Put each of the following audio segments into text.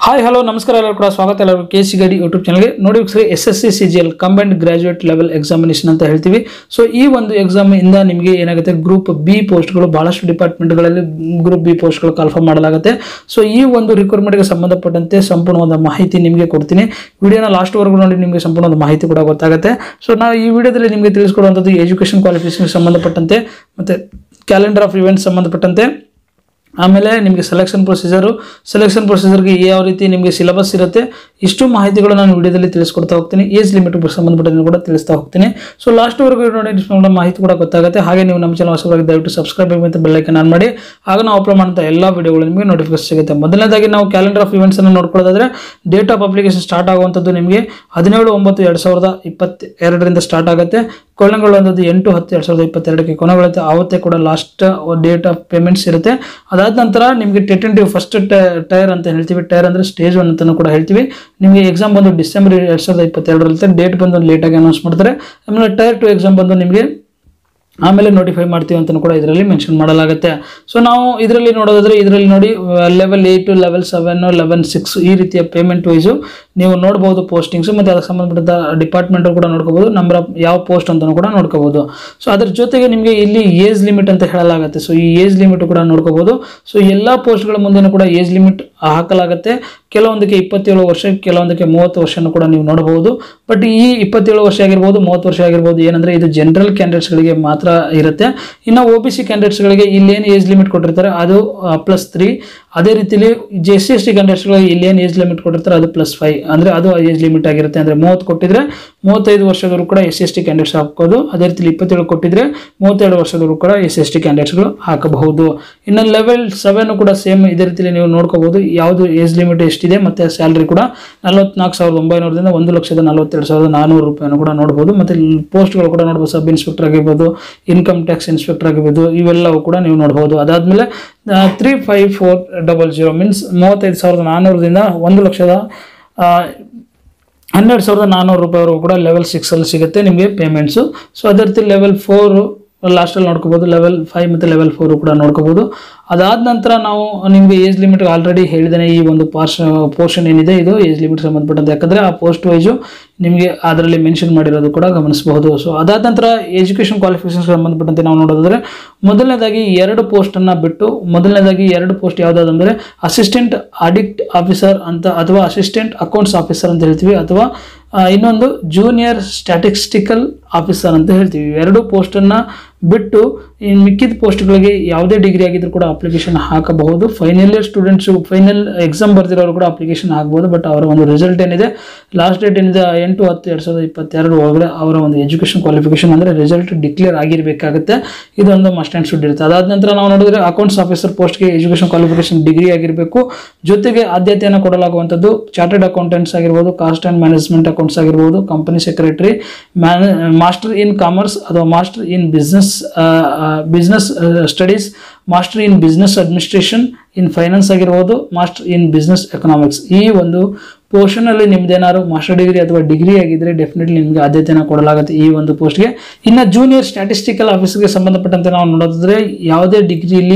Hi hello ನಮಸ್ಕಾರ ಎಲ್ಲರೂ ಕೂಡ ಸ್ವಾಗತ ಎಲ್ಲರಿಗೂ ಕೆಸಿ ಗಡಿ ಯೂಟ್ಯೂಬ್ ಚಾನಲ್ಗೆ ನೋಡಿ ವೀಕ್ಷಕರೇ SSC CGL combined graduate level examination ಅಂತ ಹೇಳ್ತೀವಿ. ಸೊ ಈ ಒಂದು ಎಕ್ಸಾಮ್ ಇಂದ ನಿಮಗೆ ಏನಾಗುತ್ತೆ ಗ್ರೂಪ್ ಬಿ ಪೋಸ್ಟ್ಗಳು ಬಹಳಷ್ಟು ಡಿಪಾರ್ಟ್ಮೆಂಟ್ಗಳಲ್ಲಿ ಗ್ರೂಪ್ ಬಿ ಪೋಸ್ಟ್ಗಳು ಕಾಲ್ಫಾರ್ಮ್ ಮಾಡಲಾಗುತ್ತೆ. ಸೊ ಈ ಒಂದು ರಿಕ್ರೂಟ್ಮೆಂಟ್ಗೆ ಸಂಬಂಧಪಟ್ಟಂತೆ ಸಂಪೂರ್ಣವಾದ ಮಾಹಿತಿ ನಿಮಗೆ ಕೊಡ್ತೀನಿ. ವಿಡಿಯೋನ ಲಾಸ್ಟ್ ವರೆಗೂ ನೋಡಿ ನಿಮಗೆ ಸಂಪೂರ್ಣವಾದ ಮಾಹಿತಿ ಕೂಡ ಗೊತ್ತಾಗುತ್ತೆ. ಸೊ ನಾವು ಈ ವಿಡಿಯೋದಲ್ಲಿ ನಿಮಗೆ ತಿಳಿಸ್ಕೊಡುವಂಥದ್ದು ಎಜುಕೇಷನ್ ಕ್ವಾಲಿಫಿಕೇಷನ್ ಸಂಬಂಧಪಟ್ಟಂತೆ ಮತ್ತು ಕ್ಯಾಲೆಂಡರ್ ಆಫ್ ಇವೆಂಟ್ಸ್ ಸಂಬಂಧಪಟ್ಟಂತೆ, ಆಮೇಲೆ ನಿಮಗೆ ಸೆಲೆಕ್ಷನ್ ಪ್ರೊಸೀಜರ್ಗೆ ಯಾವ ರೀತಿ ನಿಮಗೆ ಸಿಲೆಬಸ್ ಇರುತ್ತೆ, ಇಷ್ಟು ಮಾಹಿತಿಗಳು ನಾನು ವಿಡಿಯೋದಲ್ಲಿ ತಿಳಿಸ್ಕೊಡ್ತಾ ಹೋಗ್ತೀನಿ. ಏಜ್ ಲಿಮಿಟ್ ಸಂಬಂಧಪಟ್ಟಂತೆ ಕೂಡ ತಿಳಿಸ್ತಾ ಹೋಗ್ತೀನಿ. ಸೊ ಲಾಸ್ಟ್ವರೆಗೂ ನೋಡಿ ಮಾಹಿತಿ ಕೂಡ ಗೊತ್ತಾಗುತ್ತೆ. ಹಾಗೆ ನೀವು ನಮ್ಮ ಚಾನಲ್ ಹೊಸಬರಾಗಿ ದಯವಿಟ್ಟು ಸಬ್ಸ್ಕ್ರೈಬ್ ಮತ್ತು ಬೆಲ್ ಐಕಾನ್ ಆನ್ ಮಾಡಿ, ಆಗ ನಾವು ಅಪ್ಲೋಡ್ ಮಾಡುವಂಥ ಎಲ್ಲ ವಿಡಿಯೋಗಳು ನಿಮಗೆ ನೋಟಿಫಿಕೇಶನ್ ಸಿಗುತ್ತೆ. ಮೊದಲನೇದಾಗಿ ನಾವು ಕ್ಯಾಲೆಂಡರ್ ಆಫ್ ಇವೆಂಟ್ಸ್ ಅನ್ನು ನೋಡ್ಕೊಳ್ಳೋದಾದ್ರೆ ಡೇಟ್ ಆಫ್ ಅಪ್ಲಿಕೇಶನ್ ಸ್ಟಾರ್ಟ್ ಆಗುವಂಥದ್ದು ನಿಮಗೆ 17/9/2022 ಸ್ಟಾರ್ಟ್ ಆಗುತ್ತೆ. ಕೊನೆಗೊಳ್ಳುವಂಥದ್ದು 8/10/2022 ಕೊನೆಗೊಳ್ಳುತ್ತೆ. ಆವತ್ತೇ ಕೂಡ ಲಾಸ್ಟ್ ಡೇಟ್ ಆಫ್ ಪೇಮೆಂಟ್ಸ್ ಇರುತ್ತೆ. ಅದಾದ ನಂತರ ನಿಮಗೆ ಟೆಂಟೇಟಿವ್ ಫಸ್ಟ್ ಟೈರ್ ಅಂತ ಹೇಳ್ತೀವಿ. ಟೈರ್ ಅಂದ್ರೆ ಸ್ಟೇಜ್ 1 ಅಂತ ಕೂಡ ಹೇಳ್ತೀವಿ. ನಿಮಗೆ ಎಕ್ಸಾಮ್ ಬಂದು ಡಿಸೆಂಬರ್ 2022 ಡೇಟ್ ಬಂದು ಲೇಟ್ ಆಗಿ ಅನೌನ್ಸ್ ಮಾಡ್ತಾರೆ. ಆಮೇಲೆ ಟೈರ್ 2 ಎಕ್ಸಾಮ್ ಬಂದು ನಿಮಗೆ ಆಮೇಲೆ ನೋಟಿಫೈ ಮಾಡ್ತೀವಿ ಅಂತ ಕೂಡ ಇದರಲ್ಲಿ ಮೆನ್ಷನ್ ಮಾಡಲಾಗುತ್ತೆ. ಸೊ ನಾವು ಇದರಲ್ಲಿ ನೋಡೋದಾದ್ರೆ ಇದರಲ್ಲಿ ನೋಡಿ ಲೆವೆಲ್ 8 ಲೆವೆಲ್ 7 ಲೆವೆಲ್ 6 ಈ ರೀತಿಯ ಪೇಮೆಂಟ್ ವೈಸು ನೀವು ನೋಡಬಹುದು ಪೋಸ್ಟಿಂಗ್ಸ್, ಮತ್ತು ಅದಕ್ಕೆ ಸಂಬಂಧಪಟ್ಟ ಡಿಪಾರ್ಟ್ಮೆಂಟ್ ಕೂಡ ನೋಡ್ಕೋಬಹುದು, ನಂಬರ್ ಆಫ್ ಯಾವ ಪೋಸ್ಟ್ ಅಂತ ಕೂಡ ನೋಡ್ಕೋಬಹುದು. ಸೊ ಅದ್ರ ಜೊತೆಗೆ ನಿಮಗೆ ಇಲ್ಲಿ ಏಜ್ ಲಿಮಿಟ್ ಅಂತ ಹೇಳಲಾಗುತ್ತೆ. ಸೊ ಈ ಏಜ್ ಲಿಮಿಟ್ ಕೂಡ ನೋಡ್ಕೋಬಹುದು. ಸೊ ಎಲ್ಲಾ ಪೋಸ್ಟ್ಗಳ ಮುಂದೆ ಕೂಡ ಏಜ್ ಲಿಮಿಟ್ ಹಾಕಲಾಗುತ್ತೆ. ಕೆಲವೊಂದಕ್ಕೆ 27 ವರ್ಷ, ಕೆಲವೊಂದಕ್ಕೆ 30 ವರ್ಷನೂ ಕೂಡ ನೀವು ನೋಡಬಹುದು. ಬಟ್ ಈ 27 ವರ್ಷ ಆಗಿರ್ಬೋದು 30 ವರ್ಷ ಆಗಿರ್ಬೋದು ಏನಂದ್ರೆ ಇದು ಜನರಲ್ ಕ್ಯಾಂಡಿಡೇಟ್ಸ್ಗಳಿಗೆ ಮಾತ್ರ ಇರುತ್ತೆ. ಇನ್ನು OBC ಕ್ಯಾಂಡಿಡೇಟ್ಸ್ಗಳಿಗೆ ಇಲ್ಲಿ ಏನು ಏಜ್ ಲಿಮಿಟ್ ಕೊಟ್ಟಿರ್ತಾರೆ ಅದು +3. ಅದೇ ರೀತಿಲಿ SC ಕ್ಯಾಂಡಿಡೇಟ್ಸ್ಗಳಿಗೆ ಇಲ್ಲಿ ಏನು ಏಜ್ ಲಿಮಿಟ್ ಕೊಟ್ಟಿರ್ತಾರೆ ಅದು +5, ಅಂದ್ರೆ ಅದು ಏಜ್ ಲಿಮಿಟ್ ಆಗಿರುತ್ತೆ. ಅಂದ್ರೆ 30 ಕೊಟ್ಟಿದ್ರೆ 35 ವರ್ಷದವರು ಕೂಡ SC ಕ್ಯಾಂಡಿಡೇಟ್ಸ್ ಹಾಕೋದು. ಅದೇ ರೀತಿ 27 ಕೊಟ್ಟಿದ್ರೆ 32 ವರ್ಷದವರು ಕೂಡ SC ಕ್ಯಾಂಡಿಡೇಟ್ಸ್ಗಳು ಹಾಕಬಹುದು. ಇನ್ನು ಲೆವೆಲ್ 7 ಕೂಡ ಸೇಮ್ ಇದೇ ರೀತಿಲಿ ನೀವು ನೋಡ್ಕೋಬಹುದು ಯಾವುದು ಏಜ್ ಲಿಮಿಟ್ ಎಷ್ಟಿದೆ, ಮತ್ತೆ ಸ್ಯಾಲರಿ ಕೂಡ 44,900ದಿಂದ 1,42,400 ರೂಪಾಯಿಯನ್ನು ಕೂಡ ನೋಡಬಹುದು. ಮತ್ತೆ ಪೋಸ್ಟ್ಗಳು ಕೂಡ ನೋಡಬಹುದು. ಸಬ್ ಇನ್ಸ್ಪೆಕ್ಟರ್ ಆಗಿರ್ಬೋದು, ಇನ್ಕಮ್ ಟ್ಯಾಕ್ಸ್ ಇನ್ಸ್ಪೆಕ್ಟರ್ ಆಗಿರ್ಬೋದು, ಇವೆಲ್ಲವೂ ಕೂಡ ನೀವು ನೋಡಬಹುದು. ಅದಾದ್ಮೇಲೆ 35400 ಮೀನ್ಸ್ 35,400ದಿಂದ 1,12,400 ರೂಪಾಯಿವರೆಗೂ ಕೂಡ ಲೆವೆಲ್ 6 ಅಲ್ಲಿ ಸಿಗುತ್ತೆ ನಿಮಗೆ ಪೇಮೆಂಟ್ಸು. ಸೊ ಅದೇ ರೀತಿ ಲೆವೆಲ್ 4 ಲಾಸ್ಟಲ್ಲಿ ನೋಡ್ಕೋಬಹುದು, ಲೆವೆಲ್ 5 ಮತ್ತು ಲೆವೆಲ್ 4 ಕೂಡ ನೋಡ್ಕೋಬಹುದು. ಅದಾದ ನಂತರ ನಾವು ನಿಮಗೆ ಏಜ್ ಲಿಮಿಟ್ ಆಲ್ರೆಡಿ ಹೇಳಿದ್ದೇನೆ. ಈ ಒಂದು ಪೋರ್ಷನ್ ಏನಿದೆ ಇದು ಏಜ್ ಲಿಮಿಟ್ ಸಂಬಂಧಪಟ್ಟಂತೆ, ಯಾಕಂದ್ರೆ ಆ ಪೋಸ್ಟ್ ವೈಸು ನಿಮಗೆ ಅದರಲ್ಲಿ ಮೆನ್ಷನ್ ಮಾಡಿರೋದು ಕೂಡ ಗಮನಿಸಬಹುದು. ಸೊ ಅದಾದ ನಂತರ ಎಜುಕೇಷನ್ ಕ್ವಾಲಿಫಿಕೇಶನ್ ಸಂಬಂಧಪಟ್ಟಂತೆ ನಾವು ನೋಡೋದಾದ್ರೆ ಮೊದಲನೇದಾಗಿ 2 ಪೋಸ್ಟನ್ನು ಬಿಟ್ಟು ಮೊದಲನೇದಾಗಿ 2 ಪೋಸ್ಟ್ ಯಾವುದಾದಂದರೆ ಅಸಿಸ್ಟೆಂಟ್ ಆಡಿಟ್ ಆಫೀಸರ್ ಅಂತ ಅಥವಾ ಅಸಿಸ್ಟೆಂಟ್ ಅಕೌಂಟ್ಸ್ ಆಫೀಸರ್ ಅಂತ ಹೇಳ್ತೀವಿ, ಅಥವಾ ಇನ್ನೊಂದು ಜೂನಿಯರ್ ಸ್ಟ್ಯಾಟಿಸ್ಟಿಕಲ್ ಆಫೀಸರ್ ಅಂತ ಹೇಳ್ತೀವಿ. 2 ಪೋಸ್ಟನ್ನು ಬಿಟ್ಟು ಈ ಮಿಕ್ಕಿದ ಪೋಸ್ಟ್ಗಳಿಗೆ ಯಾವುದೇ ಡಿಗ್ರಿ ಆಗಿದ್ರು ಕೂಡ ಅಪ್ಲಿಕೇಶನ್ ಹಾಕಬಹುದು. Final year students final exam ಬರ್ತಿರೋರು ಕೂಡ ಅಪ್ಲಿಕೇಶನ್ ಹಾಕಬಹುದು. ಬಟ್ ಅವರ ಒಂದು ರಿಸಲ್ಟ್ ಏನಿದೆ ಲಾಸ್ಟ್ ಡೇಟ್ ಏನಿದೆ 8/10/2022 ಒಳಗಡೆ ಅವರ ಒಂದು ಎಜುಕೇಷನ್ ಕ್ವಾಲಿಫಿಕೇಶನ್ ಅಂದರೆ ರಿಸಲ್ಟ್ ಡಿಕ್ಲೇರ್ ಆಗಿರಬೇಕಾಗುತ್ತೆ. ಇದೊಂದು ಮಸ್ಟ್ ಆ್ಯಂಡ್ ಶುಡ್ ಇರುತ್ತೆ. ಅದಾದ ನಂತರ ನಾವು ನೋಡಿದ್ರೆ ಅಕೌಂಟ್ಸ್ ಆಫೀಸರ್ ಪೋಸ್ಟ್ಗೆ ಎಜುಕೇಷನ್ ಕ್ವಾಲಿಫಿಕೇಶನ್ ಡಿಗ್ರಿ ಆಗಿರಬೇಕು. ಜೊತೆಗೆ ಆದ್ಯತೆಯನ್ನು ಕೊಡಲಾಗುವಂಥದ್ದು ಚಾರ್ಟರ್ಡ್ ಅಕೌಂಟೆಂಟ್ಸ್ ಆಗಿರ್ಬೋದು, ಕಾಸ್ಟ್ ಆ್ಯಂಡ್ ಮ್ಯಾನೇಜ್ಮೆಂಟ್ ಅಕೌಂಟ್ಸ್ ಆಗಿರ್ಬೋದು, company secretary, master in commerce ಅಥವಾ master in business studies, master in business administration, in finance ಆಗಿರ್ಬೋದು, ಮಾಸ್ಟರ್ ಇನ್ ಬಿಸ್ನೆಸ್ ಎಕನಾಮಿಕ್ಸ್. ಈ ಒಂದು ಪೋರ್ಷನ್ ಅಲ್ಲಿ ನಿಮ್ದೇನಾದ್ರು ಮಾಸ್ಟರ್ ಡಿಗ್ರಿ ಅಥವಾ ಡಿಗ್ರಿ ಆಗಿದ್ರೆ ಡೆಫಿನೆಟ್ಲಿ ನಿಮಗೆ ಆದ್ಯತೆಯನ್ನು ಕೊಡಲಾಗುತ್ತೆ ಈ ಒಂದು ಪೋಸ್ಟ್ಗೆ. ಇನ್ನು ಜೂನಿಯರ್ ಸ್ಟ್ಯಾಟಿಸ್ಟಿಕಲ್ ಆಫೀಸರ್ಗೆ ಸಂಬಂಧಪಟ್ಟಂತೆ ನಾವು ನೋಡೋದಾದ್ರೆ ಯಾವುದೇ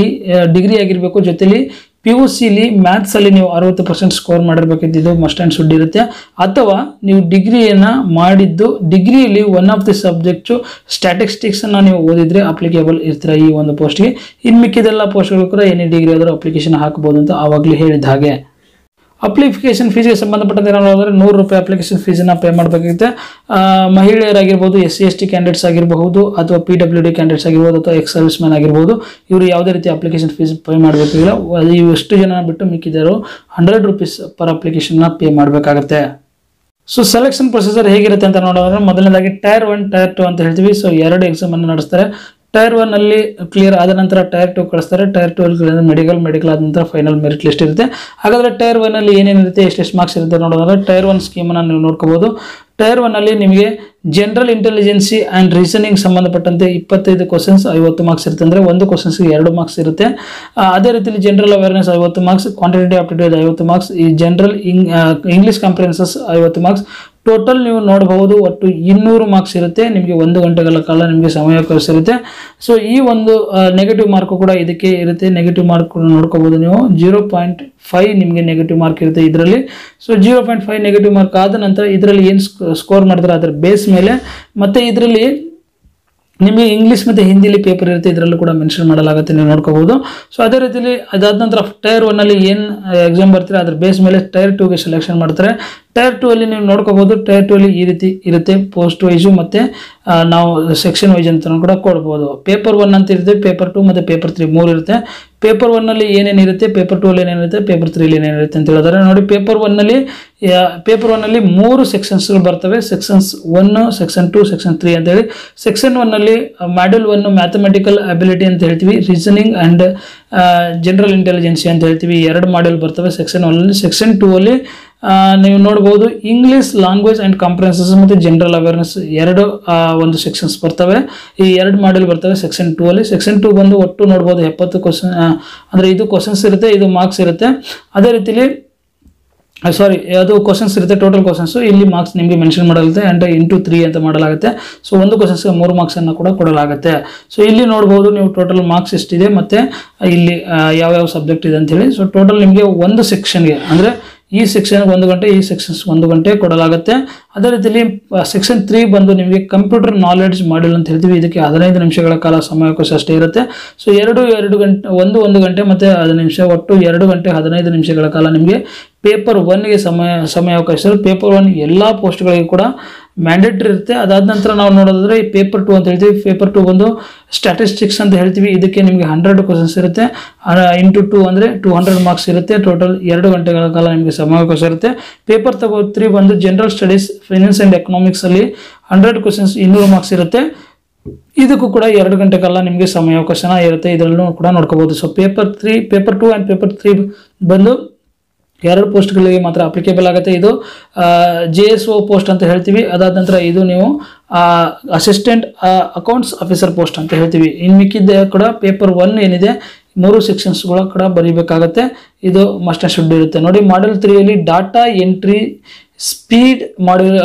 ಡಿಗ್ರಿ ಆಗಿರಬೇಕು, ಜೊತೆಲಿ PUCಲಿ ಮ್ಯಾಥ್ಸ್ ಅಲ್ಲಿ ನೀವು 60% ಸ್ಕೋರ್ ಮಾಡಿರ್ಬೇಕಿದ್ದು ಮಸ್ಟ್ ಆ್ಯಂಡ್ ಶುಡ್ ಇರುತ್ತೆ. ಅಥವಾ ನೀವು ಡಿಗ್ರಿಯನ್ನು ಮಾಡಿದ್ದು ಡಿಗ್ರಿಯಲ್ಲಿ one of the subject statistics ಅನ್ನು ನೀವು ಓದಿದ್ರೆ ಅಪ್ಲಿಕೇಬಲ್ ಇರ್ತೀರ ಈ ಒಂದು ಪೋಸ್ಟ್ಗೆ. ಇನ್ನು ಮಿಕ್ಕಿದೆಲ್ಲ ಪೋಸ್ಟ್ಗಳು ಕೂಡ ಏನೇ ಡಿಗ್ರಿ ಆದರೂ ಅಪ್ಲಿಕೇಶನ್ ಹಾಕಬಹುದು ಅಂತ ಆವಾಗಲೇ ಹೇಳಿದ ಹಾಗೆ. ಅಪ್ಲಿಕೇಶನ್ ಫೀಸ್ಗೆ ಸಂಬಂಧಪಟ್ಟಂತೆ ನಾವು ನೋಡಿದ್ರೆ 100 ರೂಪಾಯಿ ಅಪ್ಲಿಕೇಶನ್ ಫೀಸನ್ನು ಪೇ ಮಾಡಬೇಕಾಗುತ್ತೆ. ಮಹಿಳೆಯರಾಗಿರ್ಬೋದು, SC ಕ್ಯಾಂಡಿಡೇಟ್ಸ್ ಆಗಿರಬಹುದು, ಅಥವಾ PWD ಕ್ಯಾಂಡಿಡೇಟ್ಸ್ ಆಗಿರ್ಬೋದು, ಅಥವಾ ಎಕ್ಸ್ ಸರ್ವಿಸ್ ಮ್ಯಾನ್ ಆಗಿರ್ಬೋದು, ಇವರು ಯಾವುದೇ ರೀತಿ ಅಪ್ಲಿಕೇಶನ್ ಫೀಸ್ ಪೇ ಮಾಡಬೇಕಾಗಿಲ್ಲ. ಇಷ್ಟು ಜನ ಬಿಟ್ಟು ಮಿಕ್ಕಿದರು 100 ರೂಪೀಸ್ ಪರ್ ಅಪ್ಲಿಕೇಶನ್ನ ಪೇ ಮಾಡಬೇಕಾಗುತ್ತೆ. ಸೊ ಸೆಲೆಕ್ಷನ್ ಪ್ರೊಸೀಜರ್ ಹೇಗಿರುತ್ತೆ ಅಂತ ನೋಡೋದ್ರೆ ಮೊದಲನೇದಾಗಿ ಟೈರ್ 1 ಟೈರ್ 2 ಅಂತ ಹೇಳ್ತೀವಿ. ಸೊ 2 ಎಕ್ಸಾಮ್ ಅನ್ನು ನಡೆಸ್ತಾರೆ. ಟೈರ್ 1 ಅಲ್ಲಿ ಕ್ಲಿಯರ್ ಆದ ನಂತರ ಟೈರ್ 2 ಕಳಿಸ್ತಾರೆ. ಟೈರ್ 2 ಅಲ್ಲಿ ಮೆಡಿಕಲ್ ಆದ ನಂತರ ಫೈನಲ್ ಮೆರಿಟ್ ಲಿಸ್ಟ್ ಇರುತ್ತೆ. ಹಾಗಾದ್ರೆ ಟೈರ್ 1 ಅಲ್ಲಿ ಏನೇನಿರುತ್ತೆ, ಎಷ್ಟೆಷ್ಟು ಮಾರ್ಕ್ಸ್ ಇರುತ್ತೆ ನೋಡೋದಾದ್ರೆ ಟೈರ್ 1 ಸ್ಕೀಮನ್ನು ನೀವು ನೋಡ್ಕೋಬಹುದು. ಟೈರ್ 1 ಅಲ್ಲಿ ನಿಮಗೆ ಜನರಲ್ ಇಂಟೆಲಿಜೆನ್ಸಿ ಆ್ಯಂಡ್ ರೀಸನಿಂಗ್ ಸಂಬಂಧಪಟ್ಟಂತೆ 25 ಕ್ವಶನ್ಸ್ 50 ಮಾರ್ಕ್ಸ್ ಇರುತ್ತೆ, ಅಂದರೆ ಒಂದು ಕ್ವಶನ್ಸ್ಗೆ 2 ಮಾರ್ಕ್ಸ್ ಇರುತ್ತೆ. ಅದೇ ರೀತಿಯಲ್ಲಿ general awareness 50 marks, quantitative aptitude 50 marks, ಈ ಜನರಲ್ ಇಂಗ್ಲಿಷ್ ಕಾಂಪ್ರಿಹೆನ್ಸಸ್ 50 ಮಾರ್ಕ್ಸ್. ಟೋಟಲ್ ನೀವು ನೋಡಬಹುದು ಒಟ್ಟು 200 ಮಾರ್ಕ್ಸ್ ಇರುತ್ತೆ. ನಿಮಗೆ 1 ಗಂಟೆಗಳ ಕಾಲ ನಿಮಗೆ ಸಮಯಾವಕಾಶ ಇರುತ್ತೆ. ಸೊ ಈ ಒಂದು ನೆಗೆಟಿವ್ ಮಾರ್ಕ್ ಕೂಡ ಇದಕ್ಕೆ ಇರುತ್ತೆ. ನೆಗೆಟಿವ್ ಮಾರ್ಕ್ ನೋಡ್ಕೋಬಹುದು ನೀವು. 0.5 ನಿಮಗೆ ನೆಗೆಟಿವ್ ಮಾರ್ಕ್ ಇರುತ್ತೆ ಇದರಲ್ಲಿ. ಸೊ 0.5 ನೆಗೆಟಿವ್ ಮಾರ್ಕ್ ಆದ ನಂತರ ಇದರಲ್ಲಿ ಏನು ಸ್ಕೋರ್ ಮಾಡ್ತಾರೆ ಅದರ ಬೇಸ್ ಮೇಲೆ ಮತ್ತೆ ಇದರಲ್ಲಿ ನಿಮಗೆ ಇಂಗ್ಲೀಷ್ ಮತ್ತು ಹಿಂದಿಲಿ ಪೇಪರ್ ಇರುತ್ತೆ, ಇದರಲ್ಲೂ ಕೂಡ ಮೆನ್ಷನ್ ಮಾಡಲಾಗುತ್ತೆ, ನೀವು ನೋಡ್ಕೋಬಹುದು. ಸೊ ಅದೇ ರೀತಿಯಲ್ಲಿ ಅದಾದ ನಂತರ ಟೈರ್ 1 ಅಲ್ಲಿ ಏನು ಎಕ್ಸಾಮ್ ಬರ್ತಾರೆ ಅದ್ರ ಬೇಸ್ ಮೇಲೆ ಟೈರ್ 2ಗೆ ಸೆಲೆಕ್ಷನ್ ಮಾಡ್ತಾರೆ. ಟೈರ್ 2 ಅಲ್ಲಿ ನೀವು ನೋಡ್ಕೋಬಹುದು. ಟೈರ್ 2 ಅಲ್ಲಿ ಈ ರೀತಿ ಇರುತ್ತೆ, ಪೋಸ್ಟ್ ವೈಸು ಮತ್ತು ನಾವು ಸೆಕ್ಷನ್ ವೈಸ್ ಅಂತ ಕೂಡ ಕೊಡ್ಬೋದು. ಪೇಪರ್ 1 ಅಂತ ಇರುತ್ತೆ, ಪೇಪರ್ 2 ಮತ್ತು ಪೇಪರ್ 3 3 ಇರುತ್ತೆ. ಪೇಪರ್ 1 ಅಲ್ಲಿ ಏನೇನಿರುತ್ತೆ, ಪೇಪರ್ 2 ಅಲ್ಲಿ ಏನೇನಿರುತ್ತೆ, ಪೇಪರ್ 3 ಅಲ್ಲಿ ಏನೇನಿರುತ್ತೆ ಅಂತ ಹೇಳಿದ್ರೆ ನೋಡಿ. ಪೇಪರ್ 1 ಅಲ್ಲಿ 3 ಸೆಕ್ಷನ್ಸ್ಗಳು ಬರ್ತವೆ. ಸೆಕ್ಷನ್ಸ್ 1, ಸೆಕ್ಷನ್ 2, ಸೆಕ್ಷನ್ 3 ಅಂತ ಹೇಳಿ. ಸೆಕ್ಷನ್ 1 ಅಲ್ಲಿ ಮಾಡ್ಯೂಲ್ 1 ಮ್ಯಾಥಮೆಟಿಕಲ್ ಅಬಿಲಿಟಿ ಅಂತ ಹೇಳ್ತೀವಿ, ರೀಸನಿಂಗ್ ಆ್ಯಂಡ್ ಜನರಲ್ ಇಂಟೆಲಿಜೆನ್ಸಿ ಅಂತ ಹೇಳ್ತೀವಿ, 2 ಮಾಡ್ಯೂಲ್ ಬರ್ತವೆ ಸೆಕ್ಷನ್ 1 ಅಲ್ಲಿ. ಸೆಕ್ಷನ್ 2 ಅಲ್ಲಿ ನೀವು ನೋಡ್ಬೋದು ಇಂಗ್ಲಿಷ್ ಲ್ಯಾಂಗ್ವೇಜ್ ಆ್ಯಂಡ್ ಕಾಂಪ್ರಿಹೆನ್ಸಸ್ ಮತ್ತು ಜನರಲ್ ಅವೇರ್ನೆಸ್ 2 ಒಂದು ಸೆಕ್ಷನ್ಸ್ ಬರ್ತವೆ. ಈ 2 ಮಾಡ್ಯೂಲ್ ಬರ್ತವೆ ಸೆಕ್ಷನ್ 2 ಅಲ್ಲಿ. ಸೆಕ್ಷನ್ 2 ಬಂದು ಒಟ್ಟು ನೋಡ್ಬೋದು 70 ಕ್ವಶನ್, ಅಂದರೆ ಇದು ಕ್ವಶನ್ಸ್ ಇರುತ್ತೆ, ಇದು ಮಾರ್ಕ್ಸ್ ಇರುತ್ತೆ. ಅದೇ ರೀತಿಲಿ ಅದು ಕ್ವಶನ್ಸ್ ಇರುತ್ತೆ, ಟೋಟಲ್ ಕ್ವಶನ್ಸ್ ಇಲ್ಲಿ ಮಾರ್ಕ್ಸ್ ನಿಮಗೆ ಮೆನ್ಷನ್ ಮಾಡಲಾಗುತ್ತೆ ಆ್ಯಂಡ್ ಇಂಟು 3 ಅಂತ ಮಾಡಲಾಗುತ್ತೆ. ಸೊ ಒಂದು ಕ್ವಶನ್ಸ್ಗೆ 3 ಮಾರ್ಕ್ಸನ್ನು ಕೂಡ ಕೊಡಲಾಗುತ್ತೆ. ಸೊ ಇಲ್ಲಿ ನೋಡ್ಬೋದು ನೀವು ಟೋಟಲ್ ಮಾರ್ಕ್ಸ್ ಎಷ್ಟಿದೆ ಮತ್ತು ಇಲ್ಲಿ ಯಾವ್ಯಾವ ಸಬ್ಜೆಕ್ಟ್ ಇದೆ ಅಂತೇಳಿ. ಸೊ ಟೋಟಲ್ ನಿಮಗೆ ಒಂದು ಸೆಕ್ಷನ್ಗೆ, ಅಂದರೆ ಈ ಸೆಕ್ಷನ್ಗೆ 1 ಗಂಟೆ, ಈ ಸೆಕ್ಷನ್ಸ್ 1 ಗಂಟೆ ಕೊಡಲಾಗುತ್ತೆ. ಅದೇ ರೀತಿಯಲ್ಲಿ ಸೆಕ್ಷನ್ 3 ಬಂದು ನಿಮಗೆ ಕಂಪ್ಯೂಟರ್ ನಾಲೆಡ್ಜ್ ಮಾಡ್ಯೂಲ್ ಅಂತ ಹೇಳ್ತೀವಿ. ಇದಕ್ಕೆ 15 ನಿಮಿಷಗಳ ಕಾಲ ಸಮಯಾವಕಾಶ ಅಷ್ಟೇ ಇರುತ್ತೆ. ಸೊ 2 ಗಂಟೆ, 1 ಗಂಟೆ ಮತ್ತು 15 ನಿಮಿಷ, ಒಟ್ಟು 2 ಗಂಟೆ 15 ನಿಮಿಷಗಳ ಕಾಲ ನಿಮಗೆ ಪೇಪರ್ 1ಗೆ ಸಮಯಾವಕಾಶ ಇರುತ್ತೆ. ಪೇಪರ್ 1 ಎಲ್ಲ ಪೋಸ್ಟ್ಗಳಿಗೆ ಕೂಡ ಮ್ಯಾಂಡೇಟ್ರಿ ಇರುತ್ತೆ. ಅದಾದ ನಂತರ ನಾವು ನೋಡೋದಾದ್ರೆ ಈ ಪೇಪರ್ 2 ಅಂತ ಹೇಳ್ತೀವಿ. ಪೇಪರ್ 2 ಬಂದು ಸ್ಟ್ಯಾಟಿಸ್ಟಿಕ್ಸ್ ಅಂತ ಹೇಳ್ತೀವಿ. ಇದಕ್ಕೆ ನಿಮಗೆ 100 ಕ್ವಶನ್ಸ್ ಇರುತ್ತೆ, ಇಂಟು 2 ಅಂದರೆ 200 ಮಾರ್ಕ್ಸ್ ಇರುತ್ತೆ. ಟೋಟಲ್ 2 ಗಂಟೆಗಳ ಕಾಲ ನಿಮಗೆ ಸಮಯಾವಕಾಶ ಇರುತ್ತೆ. ಪೇಪರ್ 3 ಬಂದು general studies, finance and economics ಅಲ್ಲಿ 100 ಕ್ವಶನ್ಸ್ 200 ಮಾರ್ಕ್ಸ್ ಇರುತ್ತೆ. ಇದಕ್ಕೂ ಕೂಡ 2 ಗಂಟೆ ಕಾಲ ನಿಮಗೆ ಸಮಯಾವಕಾಶನ ಇರುತ್ತೆ, ಇದರಲ್ಲೂ ಕೂಡ ನೋಡ್ಕೋಬಹುದು. ಸೊ ಪೇಪರ್ 2 ಆ್ಯಂಡ್ ಪೇಪರ್ 3 ಬಂದು 2 ಪೋಸ್ಟ್ಗಳಿಗೆ ಮಾತ್ರ ಅಪ್ಲಿಕೇಬಲ್ ಆಗುತ್ತೆ. ಇದು JSO ಪೋಸ್ಟ್ ಅಂತ ಹೇಳ್ತೀವಿ. ಅದಾದ ನಂತರ ಇದು ನೀವು ಅಸಿಸ್ಟೆಂಟ್ ಅಕೌಂಟ್ಸ್ ಆಫೀಸರ್ ಪೋಸ್ಟ್ ಅಂತ ಹೇಳ್ತೀವಿ. ಇನ್ನು ಮಿಕ್ಕಿದ್ದ ಕೂಡ ಪೇಪರ್ 1 ಏನಿದೆ 3 ಸೆಕ್ಷನ್ಸ್ಗಳು ಕೂಡ ಬರೀಬೇಕಾಗತ್ತೆ. ಇದು ಮಸ್ಟ್ ಆ್ಯಂಡ್ ಶುಡ್ ಇರುತ್ತೆ ನೋಡಿ. ಮಾಡ್ಯೂಲ್ 3 ಅಲ್ಲಿ data entry speed module,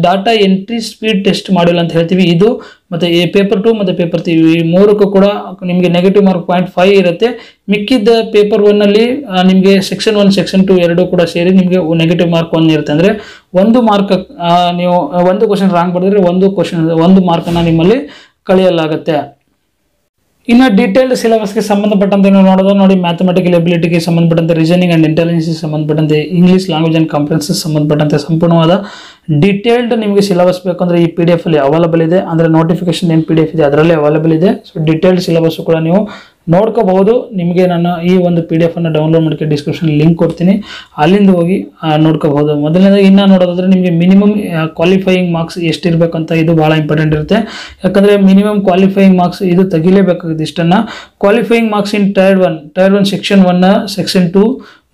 data entry speed test module ಅಂತ ಹೇಳ್ತೀವಿ. ಇದು ಮತ್ತು ಈ ಪೇಪರ್ 2 ಮತ್ತು ಪೇಪರ್ 3 ಈ 3ಕ್ಕೂ ಕೂಡ ನಿಮಗೆ ನೆಗೆಟಿವ್ ಮಾರ್ಕ್ 0.5 ಇರುತ್ತೆ. ಮಿಕ್ಕಿದ್ದ ಪೇಪರ್ 1 ಅಲ್ಲಿ ನಿಮಗೆ ಸೆಕ್ಷನ್ 1 ಸೆಕ್ಷನ್ 2 ಎರಡೂ ಕೂಡ ಸೇರಿ ನಿಮಗೆ ನೆಗೆಟಿವ್ ಮಾರ್ಕ್ 1 ಇರುತ್ತೆ. ಅಂದರೆ 1 ಮಾರ್ಕ್ ನೀವು 1 ಕ್ವಶನ್ ರಾಂಗ್ ಬರೆದ್ರೆ 1 ಮಾರ್ಕನ್ನು ನಿಮ್ಮಲ್ಲಿ ಕಳೆಯಲಾಗುತ್ತೆ. ಇನ್ನು ಡೀಟೇಲ್ಡ್ ಸಿಲೆಬಸ್ಗೆ ಸಂಬಂಧಪಟ್ಟಂತೆ ನೀವು ನೋಡೋದು ನೋಡಿ. ಮ್ಯಾಥಮೆಟಿಕಲ್ ಎಬಿಲಿಟಿಗೆ ಸಂಬಂಧಪಟ್ಟಂತೆ, ರೀಸನಿಂಗ್ ಆ್ಯಂಡ್ ಇಂಟೆಲಿಜೆನ್ಸ್ಗೆ ಸಂಬಂಧಪಟ್ಟಂತೆ, ಇಂಗ್ಲೀಷ್ ಲ್ಯಾಂಗ್ವೇಜ್ ಆ್ಯಂಡ್ ಕಾಂಪ್ರಿಹೆನ್ಸಸ್ ಸಂಬಂಧಪಟ್ಟಂತೆ ಸಂಪೂರ್ಣವಾದ ಡೀಟೇಲ್ಡ್ ನಿಮಗೆ ಸಿಲೆಬಸ್ ಬೇಕಂದ್ರೆ ಈ PDF ಅಲ್ಲಿ ಅವೈಲೇಬಲ್ ಇದೆ. ಅಂದರೆ ನೋಟಿಫಿಕೇಶನ್ ಏನು PDF ಇದೆ ಅದರಲ್ಲೇ ಅವೈಲೇಬಲ್ ಇದೆ. ಸೊ ಡೀಟೇಲ್ಡ್ ಸಿಲೆಬಸ್ ಕೂಡ ನೀವು ನೋಡ್ಕೋಬಹುದು. ನಿಮಗೆ ನಾನು ಈ ಒಂದು PDF ಅನ್ನು ಡೌನ್ಲೋಡ್ ಮಾಡ್ಕೊಂಡು ಡಿಸ್ಕ್ರಿಪ್ಷನ್ ಲಿಂಕ್ ಕೊಡ್ತೀನಿ, ಅಲ್ಲಿಂದ ಹೋಗಿ ನೋಡ್ಕೋಬಹುದು. ಮೊದಲನೇದಾಗಿ ಇನ್ನು ನೋಡೋದಾದ್ರೆ ನಿಮಗೆ ಮಿನಿಮಮ್ ಕ್ವಾಲಿಫೈಯಿಂಗ್ ಮಾರ್ಕ್ಸ್ ಎಷ್ಟಿರಬೇಕಂತ ಇದು ಭಾಳ ಇಂಪಾರ್ಟೆಂಟ್ ಇರುತ್ತೆ. ಯಾಕಂದರೆ ಮಿನಿಮಮ್ ಕ್ವಾಲಿಫೈಯಿಂಗ್ ಮಾರ್ಕ್ಸ್ ಇದು ತೆಗಿಲೇಬೇಕಾಗುತ್ತೆ. ಇಷ್ಟನ್ನು qualifying marks in tyre 1 section 1, section 2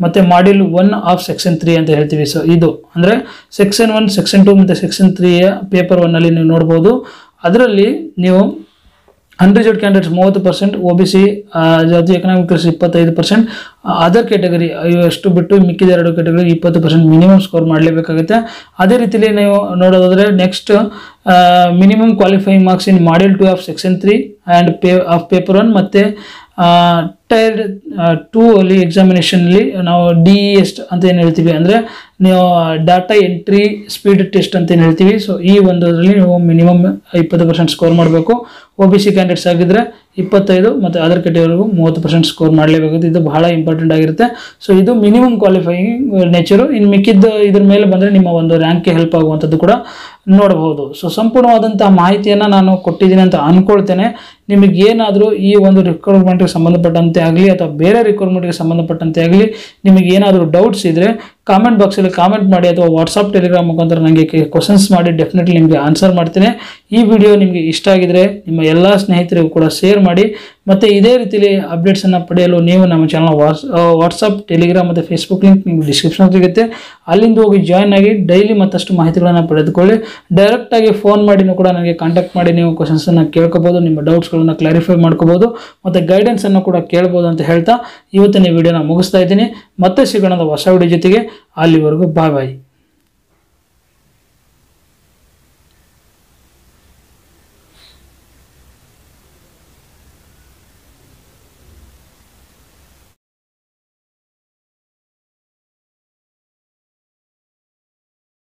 ಮತ್ತು ಮಾಡ್ಯೂಲ್ 1 ಆಫ್ ಸೆಕ್ಷನ್ 3 ಅಂತ ಹೇಳ್ತೀವಿ. ಸೊ ಇದು ಅಂದರೆ ಸೆಕ್ಷನ್ 1, ಸೆಕ್ಷನ್ 2 ಮತ್ತು ಸೆಕ್ಷನ್ 3 ಪೇಪರ್ 1 ಅಲ್ಲಿ ನೀವು ನೋಡ್ಬೋದು. ಅದರಲ್ಲಿ ನೀವು ಅನ್ರಿಸರ್ವ್ಡ್ ಕ್ಯಾಂಡಿಡೇಟ್ಸ್ 30%, OBC ಜಾತಿ ಎಕನಾಮಿಕ್ 25%, ಅದರ್ ಕ್ಯಾಟಗರಿ ಅಷ್ಟು ಬಿಟ್ಟು ಮಿಕ್ಕಿದ 2 ಕ್ಯಾಟಗರಿ 20% ಮಿನಿಮಮ್ ಸ್ಕೋರ್ ಮಾಡಲೇಬೇಕಾಗುತ್ತೆ. ಅದೇ ರೀತಿಯಲ್ಲಿ ನೀವು ನೋಡೋದಾದರೆ next minimum qualifying marks in module 2 of section 3 and paper 1 ಮತ್ತು ಟೈರ್ 2 ಅಲ್ಲಿ ಎಕ್ಸಾಮಿನೇಷನಲ್ಲಿ ನಾವು DES ಅಂತ ಏನು ಹೇಳ್ತೀವಿ, ಅಂದರೆ ನೀವು ಡಾಟಾ ಎಂಟ್ರಿ ಸ್ಪೀಡ್ ಟೆಸ್ಟ್ ಅಂತ ಏನು ಹೇಳ್ತೀವಿ. ಸೊ ಈ ಒಂದರಲ್ಲಿ ನೀವು ಮಿನಿಮಮ್ 20% ಸ್ಕೋರ್ ಮಾಡಬೇಕು. OBC ಕ್ಯಾಂಡಿಡೇಟ್ಸ್ ಆಗಿದ್ದರೆ 25 ಮತ್ತು ಅದರ್ ಕ್ಯಾಟಗರಿಗೂ 30% ಸ್ಕೋರ್ ಮಾಡಲೇಬೇಕಾಗುತ್ತೆ. ಇದು ಬಹಳ ಇಂಪಾರ್ಟೆಂಟ್ ಆಗಿರುತ್ತೆ. ಸೊ ಇದು ಮಿನಿಮಮ್ ಕ್ವಾಲಿಫೈಯಿಂಗ್ ನೇಚರು. ಇನ್ನು ಮಿಕ್ಕಿದ್ದ ಇದ್ರ ಮೇಲೆ ಬಂದರೆ ನಿಮ್ಮ ಒಂದು ರ್ಯಾಂಕ್ಗೆ ಹೆಲ್ಪ್ ಆಗುವಂಥದ್ದು ಕೂಡ ನೋಡಬಹುದು. ಸೊ ಸಂಪೂರ್ಣವಾದಂಥ ಮಾಹಿತಿಯನ್ನು ನಾನು ಕೊಟ್ಟಿದ್ದೀನಿ ಅಂತ ಅಂದ್ಕೊಳ್ತೇನೆ. ನಿಮಗೇನಾದರೂ ಈ ಒಂದು ರಿಕ್ವೈರ್ಮೆಂಟ್ಗೆ ಸಂಬಂಧಪಟ್ಟಂತೆ ಆಗಲಿ ಅಥವಾ ಬೇರೆ ರಿಕ್ವೈರ್ಮೆಂಟ್ಗೆ ಸಂಬಂಧಪಟ್ಟಂತೆ ಆಗಲಿ ನಿಮಗೆ ಏನಾದರೂ ಡೌಟ್ಸ್ ಇದ್ದರೆ ಕಾಮೆಂಟ್ ಬಾಕ್ಸಲ್ಲಿ ಕಾಮೆಂಟ್ ಮಾಡಿ ಅಥವಾ ವಾಟ್ಸಪ್ ಟೆಲಿಗ್ರಾಮ್ ಮುಖಾಂತರ ನನಗೆ ಕ್ವಶನ್ಸ್ ಮಾಡಿ ಡೆಫಿನೆಟ್ಲಿ ನಿಮಗೆ ಆನ್ಸರ್ ಮಾಡ್ತೇನೆ. ಈ ವಿಡಿಯೋ ನಿಮಗೆ ಇಷ್ಟ ಆಗಿದ್ರೆ ನಿಮ್ಮ ಎಲ್ಲ ಸ್ನೇಹಿತರಿಗೂ ಕೂಡ ಶೇರ್ ಮಾಡಿ ಮತ್ತು ಇದೇ ರೀತಿಯಲ್ಲಿ ಅಪ್ಡೇಟ್ಸನ್ನು ಪಡೆಯಲು ನೀವು ನಮ್ಮ ಚಾನಲ್ ವಾಟ್ಸಪ್, ಟೆಲಿಗ್ರಾಮ್ ಮತ್ತು ಫೇಸ್ಬುಕ್ ಲಿಂಕ್ ನಿಮಗೆ ಡಿಸ್ಕ್ರಿಪ್ಷನ್ ಸಿಗುತ್ತೆ. ಅಲ್ಲಿಂದ ಹೋಗಿ ಜಾಯ್ನ್ ಆಗಿ ಡೈಲಿ ಮತ್ತಷ್ಟು ಮಾಹಿತಿಗಳನ್ನು ಪಡೆದುಕೊಳ್ಳಿ. ಡೈರೆಕ್ಟಾಗಿ ಫೋನ್ ಮಾಡಿನೂ ಕೂಡ ನನಗೆ ಕಾಂಟ್ಯಾಕ್ಟ್ ಮಾಡಿ ನೀವು ಕ್ವಶನ್ಸನ್ನು ಕೇಳ್ಕೋಬೋದು, ನಿಮ್ಮ ಡೌಟ್ಸ್ಗಳನ್ನು ಕ್ಲಾರಿಫೈ ಮಾಡ್ಕೋಬೋದು ಮತ್ತು ಗೈಡೆನ್ಸನ್ನು ಕೂಡ ಕೇಳ್ಬೋದು ಅಂತ ಹೇಳ್ತಾ ಇವತ್ತಿನ ವಿಡಿಯೋನ ಮುಗಿಸ್ತಾ ಇದ್ದೀನಿ. ಮತ್ತೆ ಸಿಗೋಣ ಹೊಸ ವಿಡಿಯೋ ಜೊತೆಗೆ. ಅಲ್ಲಿವರೆಗೂ ಬಾಯ್ ಬಾಯ್.